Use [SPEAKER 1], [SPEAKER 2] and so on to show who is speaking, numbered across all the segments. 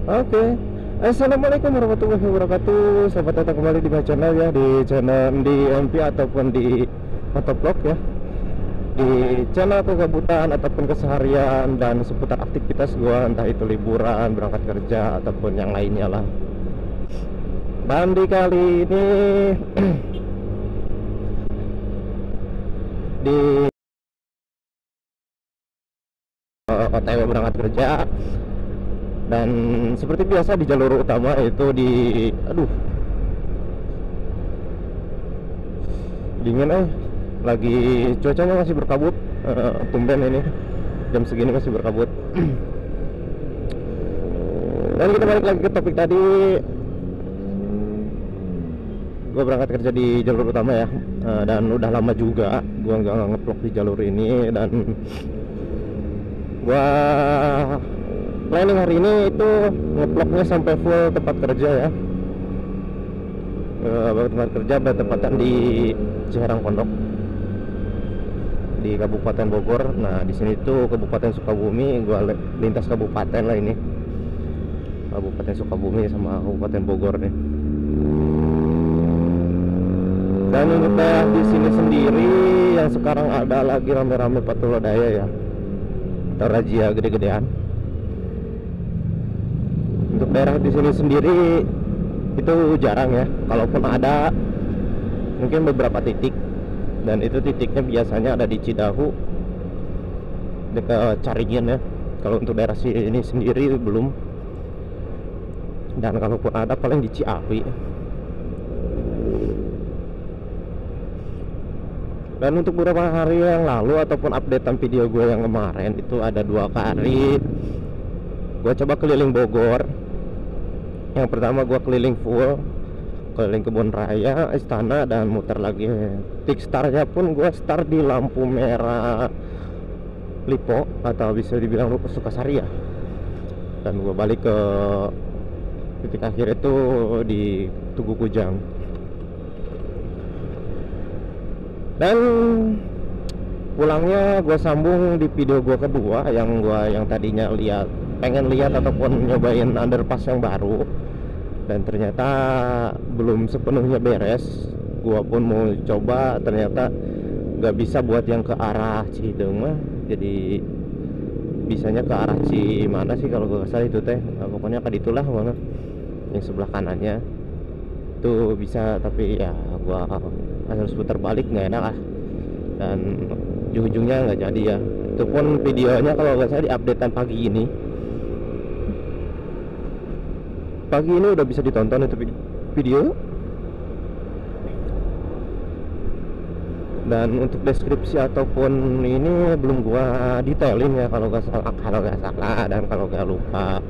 [SPEAKER 1] Oke. Assalamualaikum warahmatullahi wabarakatuh. Selamat datang kembali di my channel ya, di channel di MP ataupun di motovlog ya. Di channel kegabutan ataupun keseharian dan seputar aktivitas gua, entah itu liburan, berangkat kerja ataupun yang lainnya lah. Dan di kali ini di OTW berangkat kerja. Dan seperti biasa di jalur utama itu dingin lagi cuacanya masih berkabut. Tumben ini jam segini masih berkabut. Dan kita balik lagi ke topik tadi. Gue berangkat kerja di jalur utama ya, dan udah lama juga gue nggak nge-vlog di jalur ini. Dan gue planning hari ini itu nge-vlognya sampai full tempat kerja ya. Tempat kerja bertepatan di Ciherang Pondok di Kabupaten Bogor. Nah di sini tuh Kabupaten Sukabumi, gua lintas kabupaten lah ini, Kabupaten Sukabumi sama Kabupaten Bogor nih. Dan untuk di sini sendiri yang sekarang ada lagi rame-rame patroli daya ya, atau razia gede-gedean. Untuk daerah di sini sendiri itu jarang ya, kalaupun ada mungkin beberapa titik, dan itu titiknya biasanya ada di Cidahu dekat Caringin ya. Kalau untuk daerah sini sendiri belum, dan kalaupun ada paling di Ciawi. Dan untuk beberapa hari yang lalu ataupun updatean video gue yang kemarin itu ada 2 kali gue coba keliling Bogor. Yang pertama gue keliling full, keliling Kebun Raya, Istana, dan muter lagi. Titik startnya pun gue start di lampu merah Lipo atau bisa dibilang Sukasari ya. Dan gue balik ke titik akhir itu di Tugu Kujang. Dan pulangnya gue sambung di video gue kedua yang tadinya pengen lihat ataupun nyobain underpass yang baru, dan ternyata belum sepenuhnya beres. Gua pun mau coba, ternyata nggak bisa buat yang ke arah Cihideung mah, jadi bisanya ke arah mana sih kalau gak salah itu teh. Nah, pokoknya ke itulah mana yang sebelah kanannya tuh bisa, tapi ya gua harus putar balik, nggak enak lah, dan ujung-ujungnya nggak jadi ya. Itu pun videonya kalau nggak salah di updatean pagi ini udah bisa ditonton itu video. Dan untuk deskripsi ataupun ini belum gua detailin ya kalau nggak salah dan kalau nggak lupa,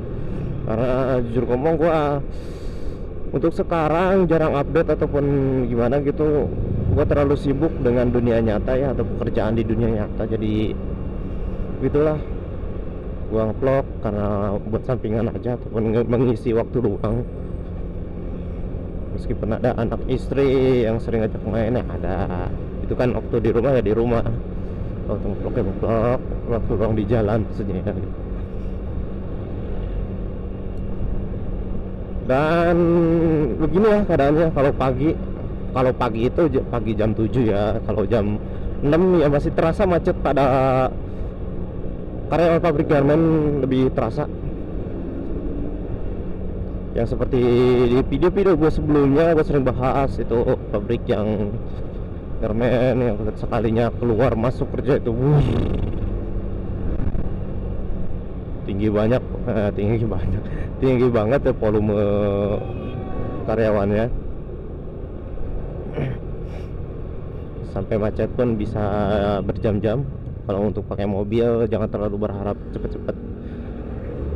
[SPEAKER 1] karena jujur ngomong gua untuk sekarang jarang update ataupun gimana gitu. Gua terlalu sibuk dengan dunia nyata ya, atau pekerjaan di dunia nyata, jadi gitulah. Gua nge-vlog karena buat sampingan aja ataupun mengisi waktu luang. Meskipun ada anak istri yang sering ajak main ya ada, itu kan waktu di rumah ya di rumah, waktu nge-vlog ya nge-vlog, waktu luang di jalan maksudnya ya. Dan begini ya keadaannya kalau pagi itu pagi jam 7 ya. Kalau jam 6 ya masih terasa macet pada karyawan pabrik garmen, lebih terasa. Yang seperti di video-video gue sebelumnya gue sering bahas, itu pabrik yang garmen yang sekalinya keluar masuk kerja itu tinggi banget ya volume karyawannya. Sampai macet pun bisa berjam-jam. Kalau untuk pakai mobil jangan terlalu berharap cepet-cepet.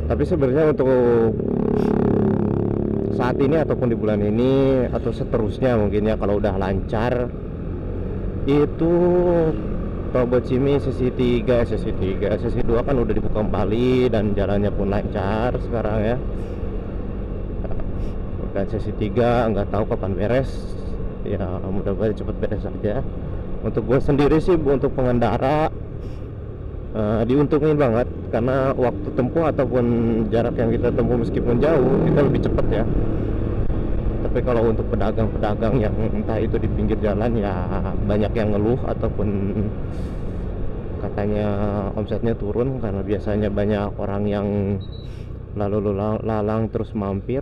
[SPEAKER 1] Tapi sebenarnya untuk saat ini ataupun di bulan ini atau seterusnya mungkin ya, kalau udah lancar itu tol Bocimi sesi 3, sesi 2 kan udah dibuka kembali dan jalannya pun lancar sekarang ya. Dan sesi 3 nggak tahu kapan beres ya, mudah-mudahan cepat beres saja. Untuk gue sendiri sih, untuk pengendara diuntungin banget karena waktu tempuh ataupun jarak yang kita tempuh meskipun jauh kita lebih cepat ya. Tapi kalau untuk pedagang-pedagang yang entah itu di pinggir jalan ya banyak yang ngeluh ataupun katanya omsetnya turun karena biasanya banyak orang yang lalu lalang terus mampir.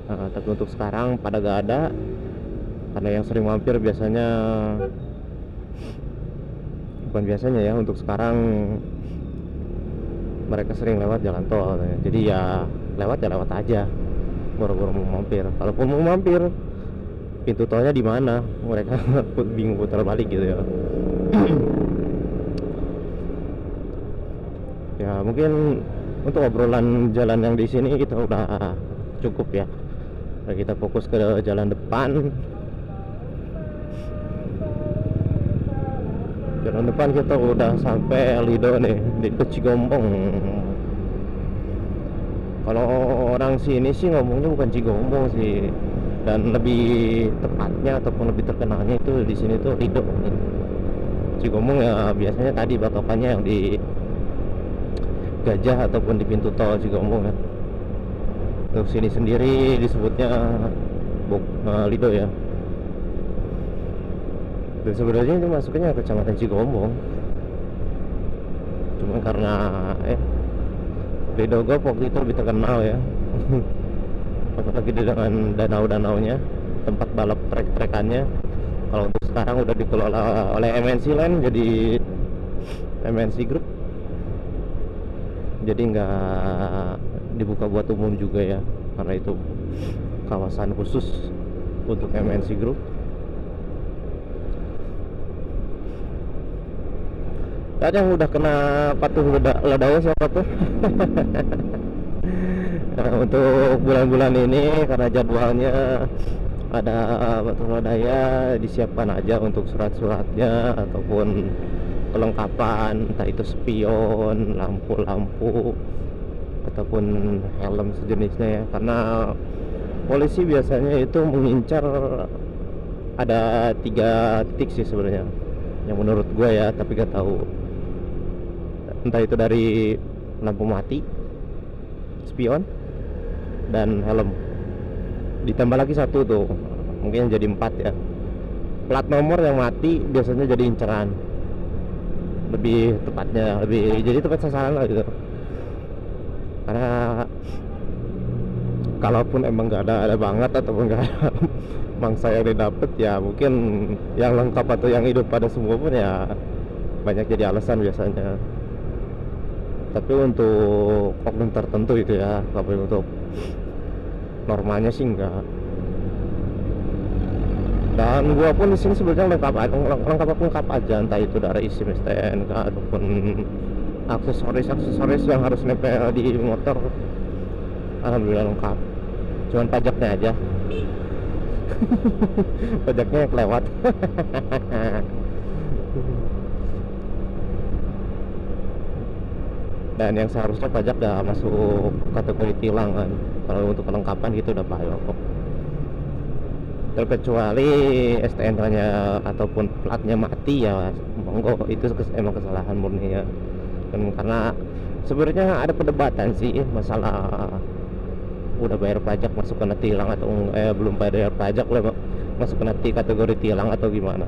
[SPEAKER 1] Tapi untuk sekarang pada gak ada karena yang sering mampir biasanya, bukan biasanya ya, untuk sekarang mereka sering lewat jalan tol, jadi ya lewat aja, boro-boro mau mampir. Kalaupun mau mampir, pintu tolnya di mana, mereka bingung putar balik gitu ya. Ya mungkin untuk obrolan jalan yang di sini kita udah cukup ya. Nah, kita fokus ke jalan depan. Jalan depan kita udah sampai Lido nih, di Cigombong. Kalau orang sini sih ngomongnya bukan Cigombong sih, dan lebih tepatnya ataupun lebih terkenalnya itu di sini tuh Lido. Cigombong ya biasanya tadi patokannya yang di Gajah ataupun di pintu tol Cigombong ya. Untuk sini sendiri disebutnya Lido ya. Dan sebenarnya itu masuknya ke Kecamatan Cigombong. Cuma karena Lido Golf waktu itu lebih terkenal ya. Apalagi dengan danau-danaunya, tempat balap trek-trekannya. Kalau untuk sekarang udah dikelola oleh MNC Land, jadi MNC Group. Jadi nggak dibuka buat umum juga ya, karena itu kawasan khusus untuk MNC Group. Tadi yang udah kena patuh ledanya siapa tuh? Nah, untuk bulan-bulan ini karena jadwalnya ada patuh ledaya, disiapkan aja untuk surat-suratnya ataupun kelengkapan, entah itu spion, lampu-lampu ataupun helm sejenisnya ya. Karena polisi biasanya itu mengincar ada 3 titik sih sebenarnya yang menurut gue ya, tapi gak tahu, entah itu dari lampu mati, spion, dan helm. Ditambah lagi 1 tuh, mungkin jadi 4 ya. Plat nomor yang mati biasanya jadi inceran, lebih tepatnya, jadi tepat sasaran lah gitu. Karena kalaupun emang gak ada banget ataupun gak ada mangsa yang didapat ya, mungkin yang lengkap atau yang hidup pada semua pun ya banyak jadi alasan biasanya. Tapi untuk oknum tertentu itu ya, tapi untuk normalnya sih enggak. Dan gua pun di sini sebenarnya lengkap aja, entah itu dari SIM STNK ataupun aksesoris yang harus nempel di motor. Alhamdulillah lengkap. Cuman pajaknya aja. Pajaknya yang kelewat. Dan yang seharusnya pajak gak masuk kategori tilang kan. Kalau untuk kelengkapan gitu udah payah kok. Terkecuali STNK nya ataupun platnya mati ya monggo, itu emang kesalahan murni ya. Dan karena sebenarnya ada perdebatan sih masalah udah bayar pajak masuk kena tilang atau belum bayar pajak lah masuk kena kategori tilang atau gimana.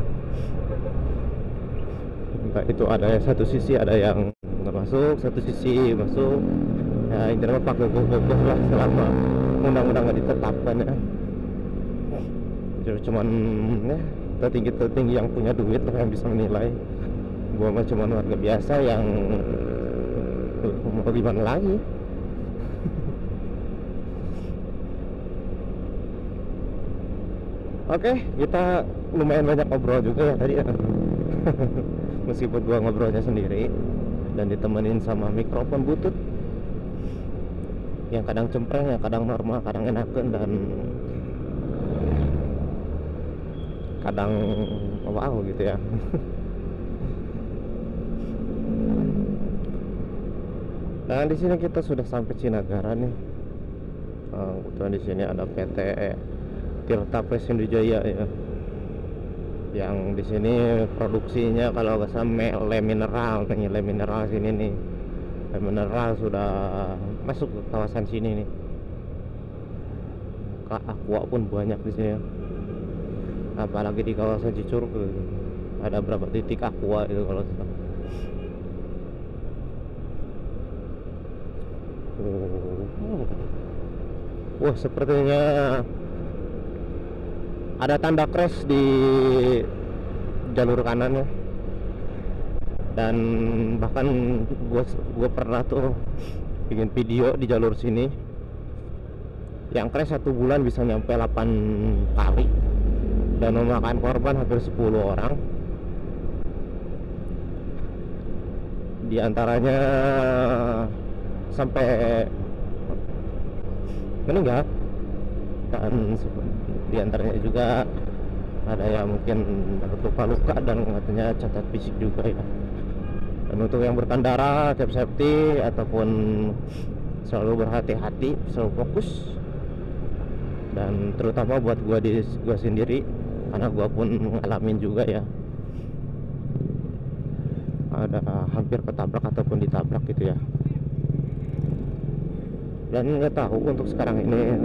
[SPEAKER 1] Entah itu ada yang satu sisi ada yang nggak masuk, satu sisi masuk ya, intinya pakai gogoh lah selama undang-undang nggak ditetapkan ya. Jadi cuman ya tertinggi yang punya duit lah yang bisa menilai. Gua mah cuman warga biasa yang mau gimana lagi. Oke, kita lumayan banyak ngobrol juga ya tadi ya. Meskipun gua ngobrolnya sendiri dan ditemenin sama mikrofon butut yang kadang cempreng, yang kadang normal, kadang enakan dan kadang wow gitu ya. Dan di sini kita sudah sampai Cinagara nih. Kebetulan di sini ada PT Tirta Presindujaya ya. yang di sini produksinya kalau nggak salah Le Mineral nih, Le Mineral sini nih. Le Mineral sudah masuk ke kawasan sini nih. Kak Aqua pun banyak di sini. Apalagi di kawasan Cicurug ada berapa titik Aqua itu kalau salah. Wah, sepertinya ada tanda crash di jalur kanannya. Dan bahkan gue pernah tuh bikin video di jalur sini yang crash 1 bulan bisa nyampe 8 kali dan memakan korban hampir 10 orang. Di antaranya sampai meninggal, dan di antaranya juga ada yang mungkin luka-luka dan katanya cacat fisik juga ya. Dan untuk yang berkendara tetap safety ataupun selalu berhati-hati, selalu fokus. Dan terutama buat gua sendiri, karena gua pun ngalamin juga ya, ada hampir ketabrak ataupun ditabrak gitu ya. Dan nggak tahu untuk sekarang ini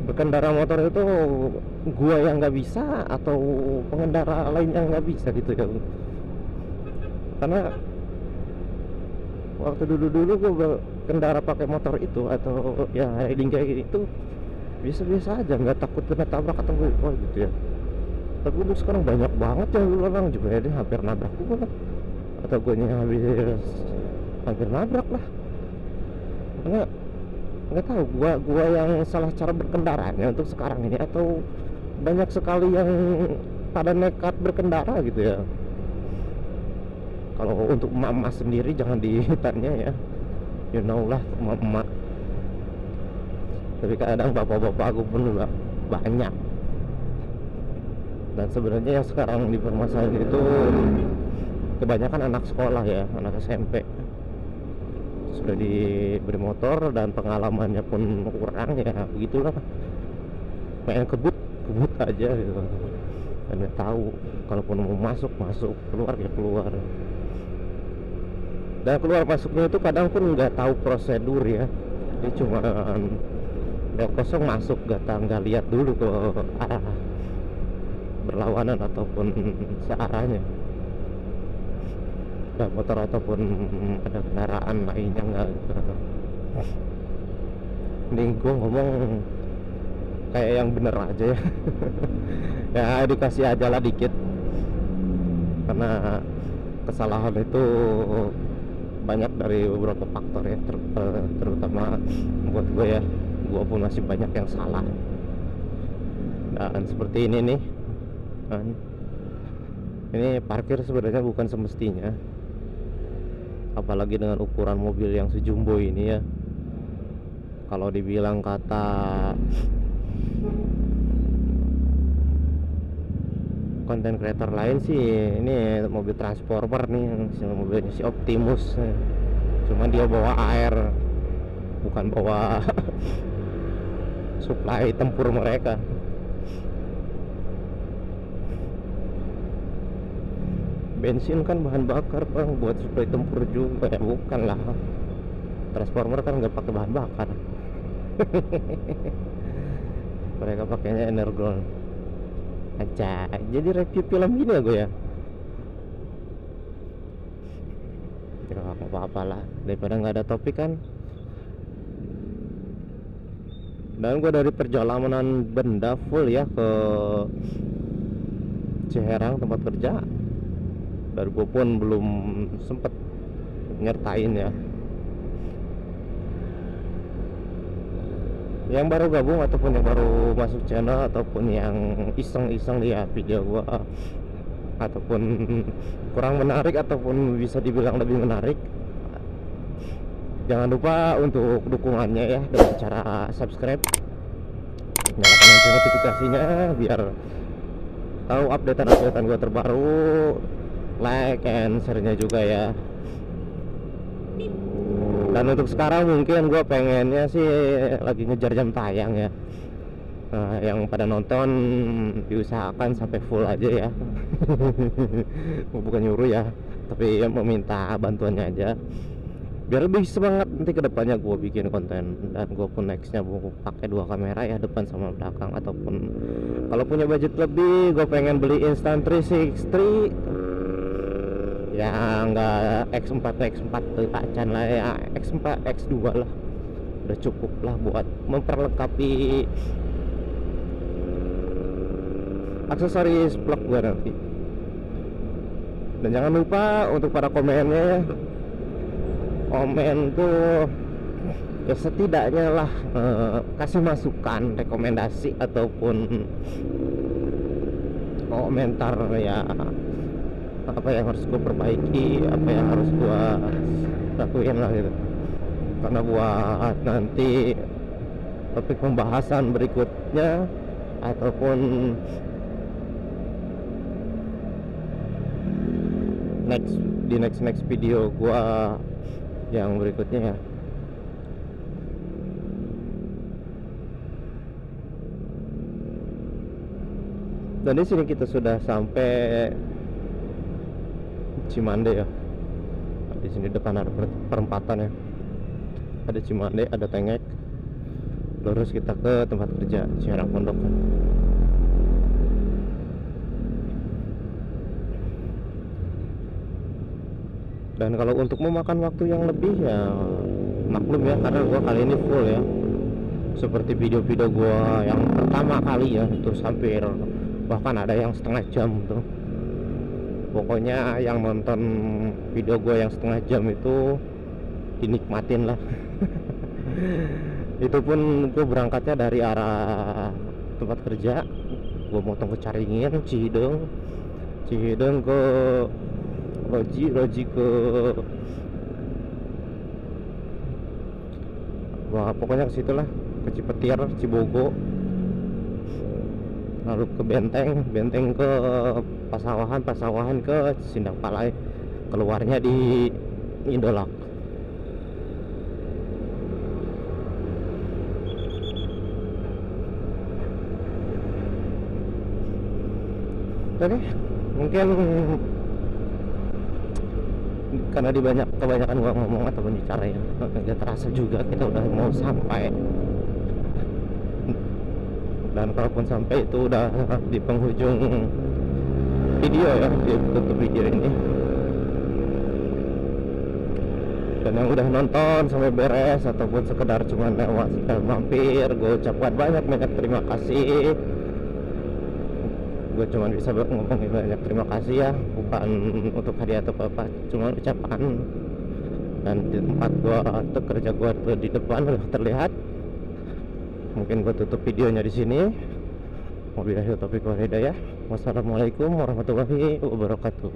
[SPEAKER 1] berkendara motor itu gua yang nggak bisa atau pengendara lain yang nggak bisa gitu ya. Karena waktu dulu gua berkendara pakai motor itu atau ya riding kayak gitu biasa-biasa aja, nggak takut kena tabrak atau apa gitu ya. Tapi untuk sekarang banyak banget ya orang juga ya, dia hampir nabrak gua atau gue habis hampir nabrak lah. Karena nggak tahu gua yang salah cara berkendaranya untuk sekarang ini atau banyak sekali yang pada nekat berkendara gitu ya. Kalau untuk emak-emak sendiri jangan ditanya ya, you know lah emak-emak. Tapi kadang bapak-bapak aku pun juga banyak. Dan sebenarnya yang sekarang dipermasalahin itu kebanyakan anak sekolah ya, anak SMP sudah diberi motor dan pengalamannya pun kurang ya, begitulah, main kebut aja gitu. Dan nggak tahu kalaupun mau masuk keluar ya keluar. Dan keluar masuknya itu kadang pun nggak tahu prosedur ya, dia cuma belok kosong masuk, nggak lihat dulu ke arah berlawanan ataupun searahnya. Ada motor ataupun ada kendaraan lainnya nggak gitu. Mending gue ngomong kayak yang bener aja ya. Ya dikasih aja lah dikit, karena kesalahan itu banyak dari beberapa faktor ya, terutama buat gue ya, gue pun masih banyak yang salah. Dan seperti ini nih kan, ini parkir sebenarnya bukan semestinya, apalagi dengan ukuran mobil yang sejumbo ini ya. Kalau dibilang kata konten creator lain sih, ini mobil transformer nih, mobilnya si Optimus, cuman dia bawa air, bukan bawa supply tempur mereka. Bensin kan bahan bakar bang, buat supply tempur juga ya, bukan lah. Transformer kan nggak pakai bahan bakar. Mereka pakainya energon aja. Jadi review film gini ya gue ya. Ya nggak apa-apa lah, daripada nggak ada topik kan. Dan gue dari perjalanan Benda full ya ke Ciherang tempat kerja, dari gue pun belum sempet nyertain ya. Yang baru gabung ataupun yang baru masuk channel ataupun yang iseng-iseng lihat video gua ataupun kurang menarik ataupun bisa dibilang lebih menarik, jangan lupa untuk dukungannya ya dengan cara subscribe, nyalakan lonceng notifikasinya biar tahu updatean gua terbaru, like and share-nya juga ya. Dan untuk sekarang mungkin gue pengennya sih lagi ngejar jam tayang ya. Yang pada nonton diusahakan sampai full aja ya. Bukan nyuruh ya, tapi meminta bantuannya aja biar lebih semangat nanti kedepannya gue bikin konten. Dan gue pun nextnya mau pakai 2 kamera ya, depan sama belakang, ataupun kalau punya budget lebih gue pengen beli Insta360 ya, enggak X4 tuh acan lah ya, X4 X2 lah udah cukup lah buat memperlengkapi aksesoris vlog gue nanti. Dan jangan lupa untuk para komennya ya, komen tuh ya setidaknya lah kasih masukan, rekomendasi ataupun komentar ya, apa yang harus gue perbaiki, apa yang harus gue lakuin lah gitu, karena buat nanti topik pembahasan berikutnya ataupun next video gua yang berikutnya ya. Dan di sini kita sudah sampai Cimande ya. Di sini depan ada perempatan ya. Ada Cimande, ada Tengek. Lurus kita ke tempat kerja Ciarang Pondok. Dan kalau untuk memakan waktu yang lebih ya maklum ya, karena gua kali ini full ya. Seperti video-video gua yang pertama kali ya, itu hampir bahkan ada yang setengah jam tuh. Pokoknya yang nonton video gua yang setengah jam itu dinikmatin lah. Itu pun gue berangkatnya dari arah tempat kerja, gue motong ke Caringin, Cihideng ke Roji ke wah pokoknya ke situlah, ke Cipetir, Cibogo, lalu ke Benteng ke Pasawahan ke Sindang Palai, keluarnya di Indolak. Oke, mungkin karena kebanyakan gua ngomong ataupun bicara ya, nggak terasa juga kita udah mau sampai. Dan kalaupun sampai itu udah di penghujung video ya, di tutup video ini. Dan yang udah nonton sampai beres ataupun sekedar cuma lewat sekedar mampir, gue ucapkan banyak terima kasih. Gue cuma bisa ngomongin banyak terima kasih ya, bukan untuk hadiah atau apa, cuma ucapan. Dan di tempat gua kerja gua tuh di depan udah terlihat. Mungkin gua tutup videonya di sini. Wabillahi taufiq wal hidayah. Wassalamualaikum warahmatullahi wabarakatuh.